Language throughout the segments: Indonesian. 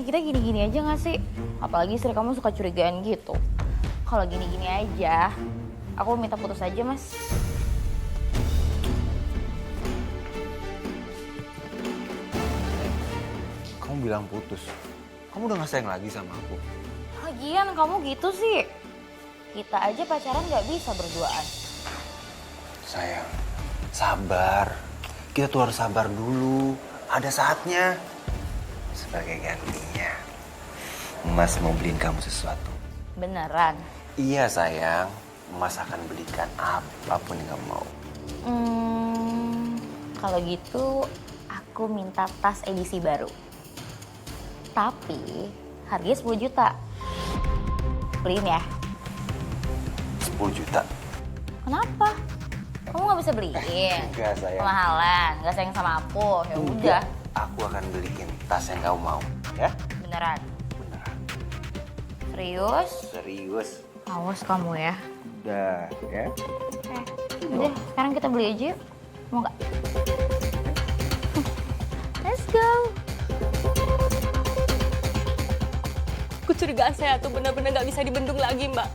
kita gini-gini aja gak sih? Apalagi istri kamu suka curigaan gitu. Kalau gini-gini aja, aku minta putus aja, Mas. Kamu bilang putus. Kamu udah gak sayang lagi sama aku. Lagian kamu gitu sih. Kita aja pacaran gak bisa berduaan. Sayang, sabar. Kita tuh harus sabar dulu. Ada saatnya. Sebagai gantinya, Mas mau beliin kamu sesuatu. Beneran? Iya sayang, Mas akan belikan apapun yang kamu mau. Kalau gitu aku minta tas edisi baru. Tapi harganya 10 juta. Beliin ya? 10 juta? Kenapa? Kamu nggak bisa beliin? Enggak sayang. Kemahalan, nggak sayang sama aku. Ya udah. Enggak. Aku akan beliin tas yang kamu mau, ya? Beneran? Beneran. Serius? Serius. Awas kamu ya. Udah, ya? Udah, sekarang kita beli aja yuk. Mau nggak? Let's go. Kecurigaan saya tuh benar-benar nggak bisa dibendung lagi, Mbak.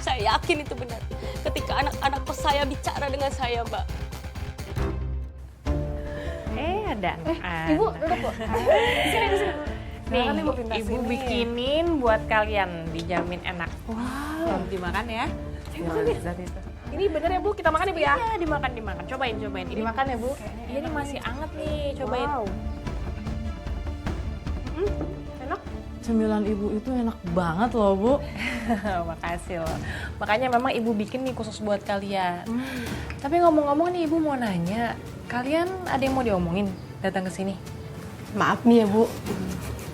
Saya yakin itu benar. Ketika anak-anak kos saya bicara dengan saya, Mbak. Ada. Ibu, duduk, Bu. Nih, Silakan, Ibu, pintas Ibu ini. bikinin buat kalian, dijamin enak. Wow. Dimakan ya. Ini bener ya Bu, kita makan ya Bu ya? Iya, dimakan. Cobain. Ini Dimakan ya Bu? Iya, ini masih anget nih. Cobain. Wow. Enak? Cemilan ibu itu enak banget loh, Bu. Makasih loh. Makanya memang Ibu bikin nih khusus buat kalian. Tapi ngomong-ngomong nih, Ibu mau nanya, kalian ada yang mau diomongin datang ke sini? Maaf nih ya Bu,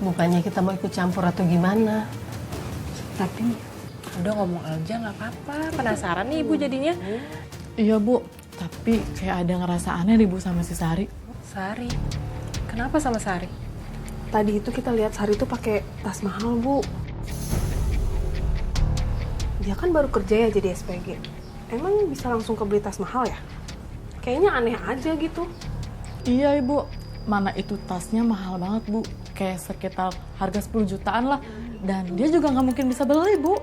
bukannya kita mau ikut campur atau gimana. Tapi Udah ngomong aja nggak apa-apa. Penasaran nih Ibu jadinya. Iya, Bu. Tapi kayak ada ngerasa aneh deh, Bu, sama si Sari. Sari. Kenapa sama Sari? Tadi itu kita lihat Sari tuh pakai tas mahal Bu. Dia kan baru kerja ya jadi SPG. Emang bisa langsung kebeli tas mahal ya? Kayaknya aneh aja gitu. Iya, Ibu. Mana itu tasnya mahal banget, Bu. Kayak sekitar harga 10 jutaan lah. Dan dia juga nggak mungkin bisa beli, Bu.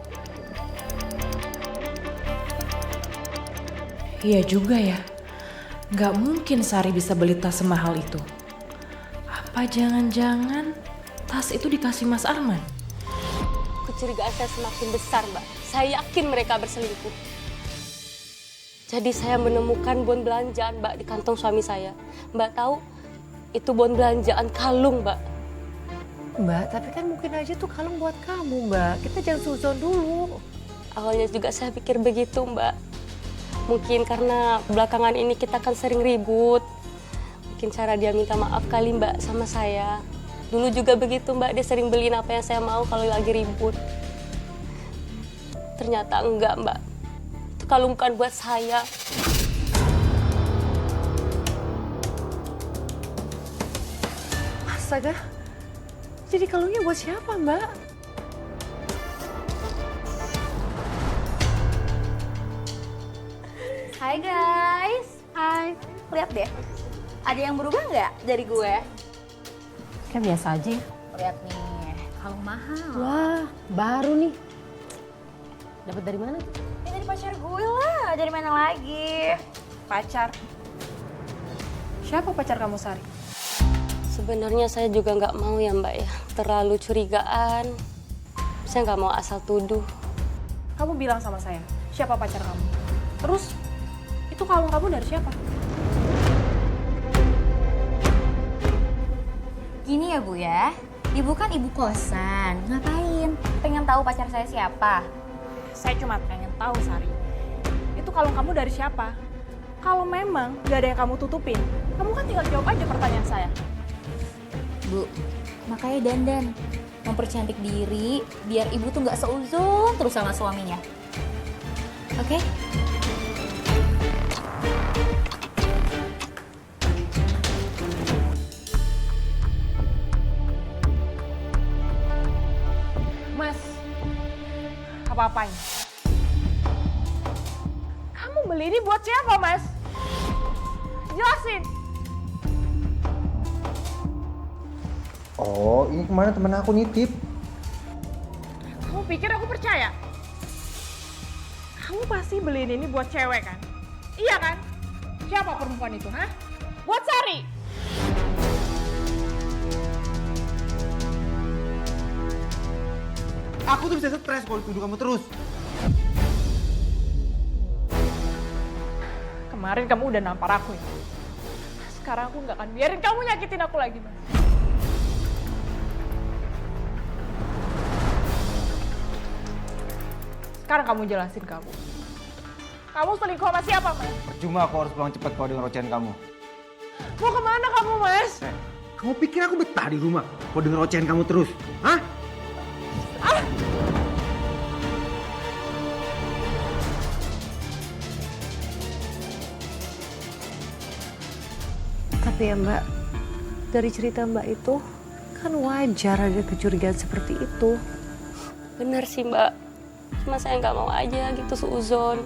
Iya juga ya, nggak mungkin Sari bisa beli tas semahal itu. Apa jangan-jangan tas itu dikasih Mas Arman? Kecurigaan saya semakin besar, Mbak. Saya yakin mereka berselingkuh. Jadi saya menemukan bon belanjaan, Mbak, di kantong suami saya. Mbak tahu, itu bon belanjaan kalung, Mbak. Mbak, tapi kan mungkin aja tuh kalung buat kamu, Mbak. Kita jangan suzon dulu. Awalnya juga saya pikir begitu, Mbak. Mungkin karena belakangan ini kita kan sering ribut. Mungkin cara dia minta maaf kali, Mbak, sama saya. Dulu juga begitu, Mbak. Dia sering beliin apa yang saya mau kalau lagi ribut. Ternyata enggak, Mbak. Itu kalung bukan buat saya. Astaga, jadi kalungnya buat siapa, Mbak? Hai guys. Hai. Lihat deh. Ada yang berubah nggak dari gue? kayak biasa aja ya. Lihat nih, kalung mahal. Wah, baru nih. Dapat dari mana? Ini dari pacar gue lah. Dari mana lagi? Pacar. Siapa pacar kamu, Sari? Sebenarnya saya juga nggak mau ya, Mbak, ya. Terlalu curigaan. Saya nggak mau asal tuduh. Kamu bilang sama saya, siapa pacar kamu? Terus, itu kalung kamu dari siapa? Gini ya Bu ya. Ibu kan ibu kosan. Ngapain? Pengen tahu pacar saya siapa? Saya cuma pengen tahu, Sari. Itu kalung kamu dari siapa? Kalau memang gak ada yang kamu tutupin, kamu kan tinggal jawab aja pertanyaan saya. Bu, makanya dandan. Mempercantik diri biar ibu tuh nggak seuzon terus sama suaminya. Oke? Mas, apa-apain? Kamu beli ini buat siapa, Mas? Jelasin. Oh, ini kemarin temen aku nitip. Kamu pikir aku percaya? Kamu pasti beliin ini buat cewek kan? Iya kan? Siapa perempuan itu, hah? Buat Sari! Aku tuh bisa stres kalau dituduh kamu terus. Kemarin kamu udah nampar aku ya? Sekarang aku nggak akan biarin kamu nyakitin aku lagi, Mas. Sekarang kamu jelasin kamu. Kamu selingkuh sama siapa, Mas? Percuma aku harus pulang cepat kalau denger ocehan kamu. Mau kemana kamu, Mas? Kamu pikir aku betah di rumah kalau denger ocehan kamu terus? Hah? Tapi ya Mbak, dari cerita Mbak itu kan wajar ada kecurigaan seperti itu. Bener sih Mbak, cuma saya nggak mau aja gitu suuzon.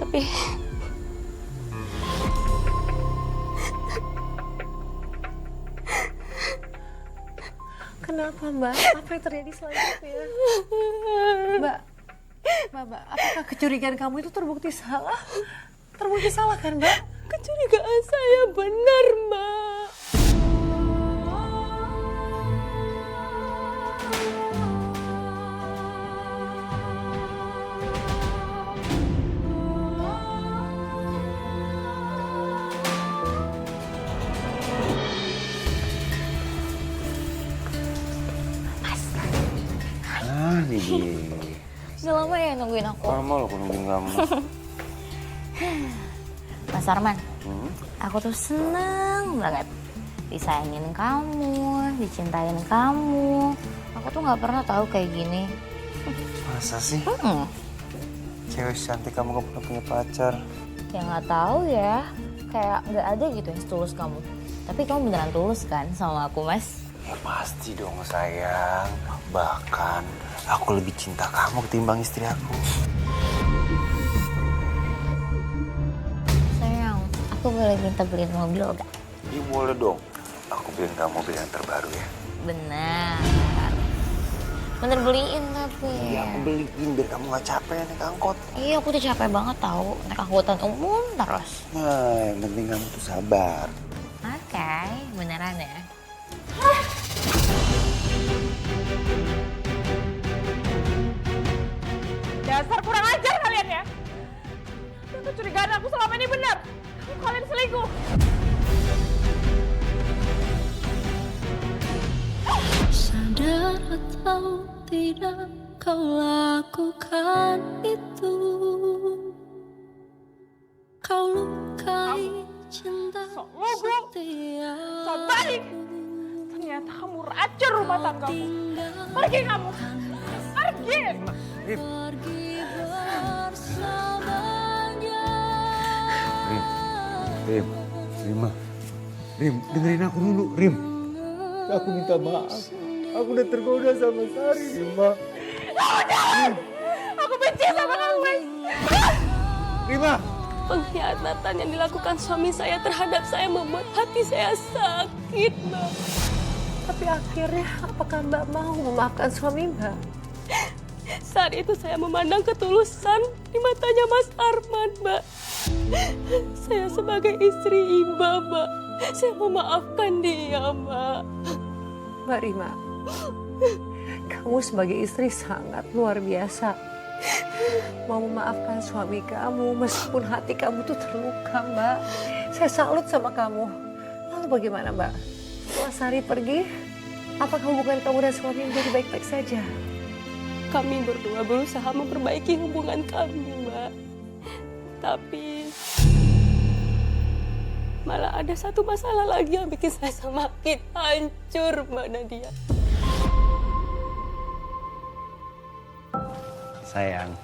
Tapi Kenapa Mbak? Apa yang terjadi selanjutnya? Mbak, apakah kecurigaan kamu itu terbukti salah? Terbukti salah kan Mbak? kecurigaan saya benar Mbak. Nih dia. Udah lama ya nungguin aku. Lama loh aku nungguin kamu. Mas Arman, aku tuh seneng banget disayangin kamu, dicintain kamu. Aku tuh nggak pernah tahu kayak gini. Masa sih? Cewek cantik kamu gak pernah punya pacar. Ya nggak tahu ya, kayak nggak ada gitu yang tulus kamu. Tapi kamu beneran tulus kan sama aku, Mas? Ya pasti dong sayang. Bahkan aku lebih cinta kamu ketimbang istri aku. Sayang, aku boleh minta beliin mobil gak? Iya boleh dong. Aku beliin kamu mobil yang terbaru ya. Benar. Bener beliin tapi. Iya aku beliin biar kamu gak capek naik angkot. Iya, aku tuh capek banget tahu naik angkutan umum terus. Nah yang penting kamu tuh sabar. Oke, beneran ya. Dasar kurang ajar kalian ya. Kecurigaan aku selama ini benar. Kalian selingkuh. Sadar atau tidak kau lakukan itu. Kau lukai cinta setia. So baik. Ternyata kamu racun rumah tanggamu. Pergi kamu. Pergi. Pergi bersamanya. Rim, dengerin aku dulu, Rim. Aku minta maaf. Aku udah tergoda sama Sari, Rima. Aku benci sama kamu. Rima! Pengkhianatan yang dilakukan suami saya terhadap saya membuat hati saya sakit, Mbak. Tapi akhirnya apakah Mbak mau memaafkan suami Mbak? Saat itu saya memandang ketulusan di matanya Mas Arman, Mbak. Saya sebagai istri Imba, Mbak. Saya memaafkan dia, Mbak. Mbak Rima, kamu sebagai istri sangat luar biasa. Mau memaafkan suami kamu meskipun hati kamu tuh terluka, Mbak. Saya salut sama kamu. Lalu bagaimana, Mbak? Setelah Sari pergi, apakah hubungan kamu dan suami menjadi baik-baik saja? Kami berdua berusaha memperbaiki hubungan kami, Mbak. Tapi malah ada satu masalah lagi yang bikin saya semakin hancur, Mbak Nadia. Sayang,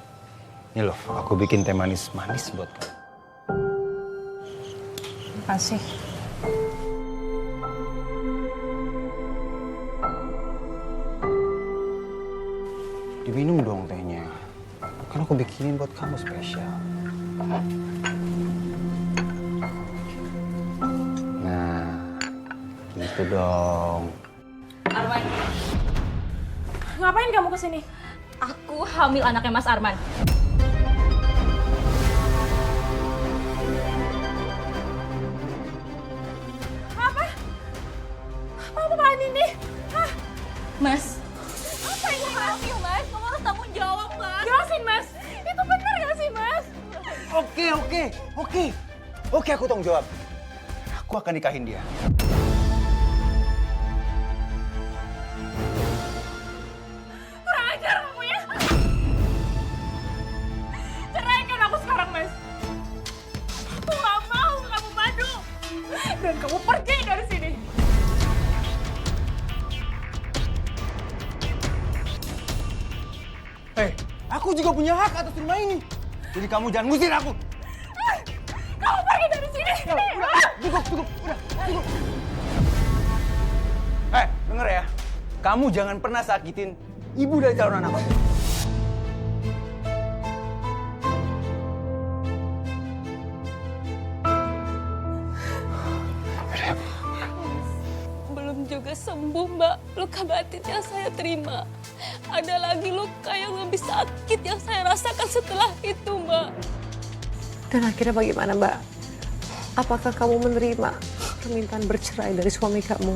ini loh, aku bikin teh manis-manis buat kamu. Makasih. Diminum dong tehnya. Kan aku bikinin buat kamu spesial. Nah, gitu gitu dong. Arman, ngapain kamu kesini? Aku hamil anaknya Mas Arman. Apa? Apa-apaan ini? Hah? Mas, Apa ini, Mas? Mas, kamu harus tanggung jawab, Mas. Jelasin, Mas. Itu benar gak sih, Mas? Oke, aku tanggung jawab. Aku akan nikahin dia. Kurang ajar kamu ya. Ceraikan aku sekarang, Mas. Aku gak mau kamu madu. Dan kamu pergi dari sini. Hei, aku juga punya hak atas rumah ini. Jadi kamu jangan ngusir aku. Kamu pergi dari sini. Cukup, udah, cukup. Denger ya. Kamu jangan pernah sakitin ibu dari calon anak aku. Belum juga sembuh, Mbak. Luka batin yang saya terima. Ada lagi luka yang lebih sakit yang saya rasakan setelah itu, Mbak. Dan akhirnya bagaimana, Mbak? Apakah kamu menerima permintaan bercerai dari suami kamu?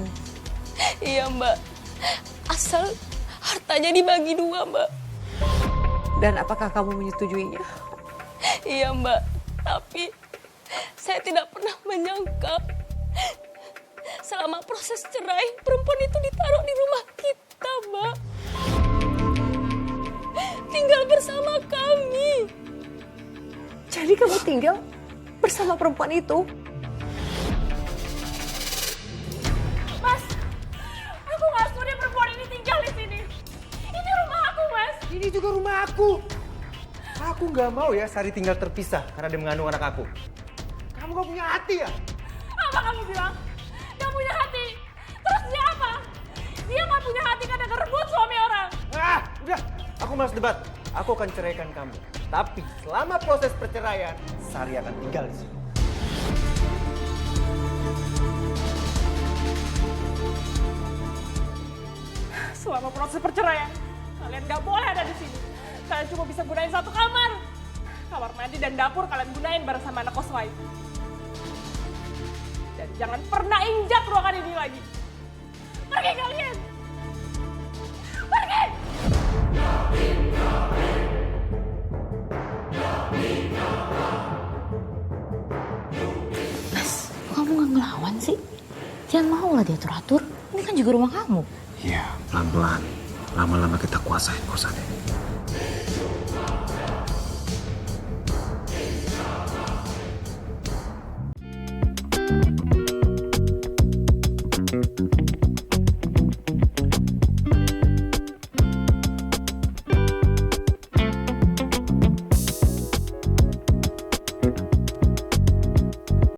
Iya, Mbak. Asal hartanya dibagi 2, Mbak. Dan apakah kamu menyetujuinya? Iya, Mbak. Tapi saya tidak pernah menyangka selama proses cerai perempuan itu ditaruh di rumah kita, Mbak. Tinggal bersama kami. Jadi kamu tinggal bersama perempuan itu? Mas, aku gak sudi perempuan ini tinggal di sini. Ini rumah aku, Mas. Ini juga rumah aku. Aku nggak mau ya Sari tinggal terpisah karena dia mengandung anak aku. Kamu gak punya hati ya? Apa kamu bilang? Gak punya hati. Terus dia apa? Dia gak punya hati karena ngerebut suami orang. Udah, aku malas debat. Aku akan ceraikan kamu. Tapi selama proses perceraian, Sari akan tinggal di sini. Selama proses perceraian, kalian gak boleh ada di sini. Kalian cuma bisa gunain satu kamar. Kamar mandi dan dapur kalian gunain bareng sama anak kos lain. Dan jangan pernah injak ruangan ini lagi. Pergi kalian! Pergi! Mas, kok kamu gak ngelawan sih? Jangan mau lah diatur-atur. Ini kan juga rumah kamu. Iya, pelan-pelan. Lama-lama kita kuasain kosan ini.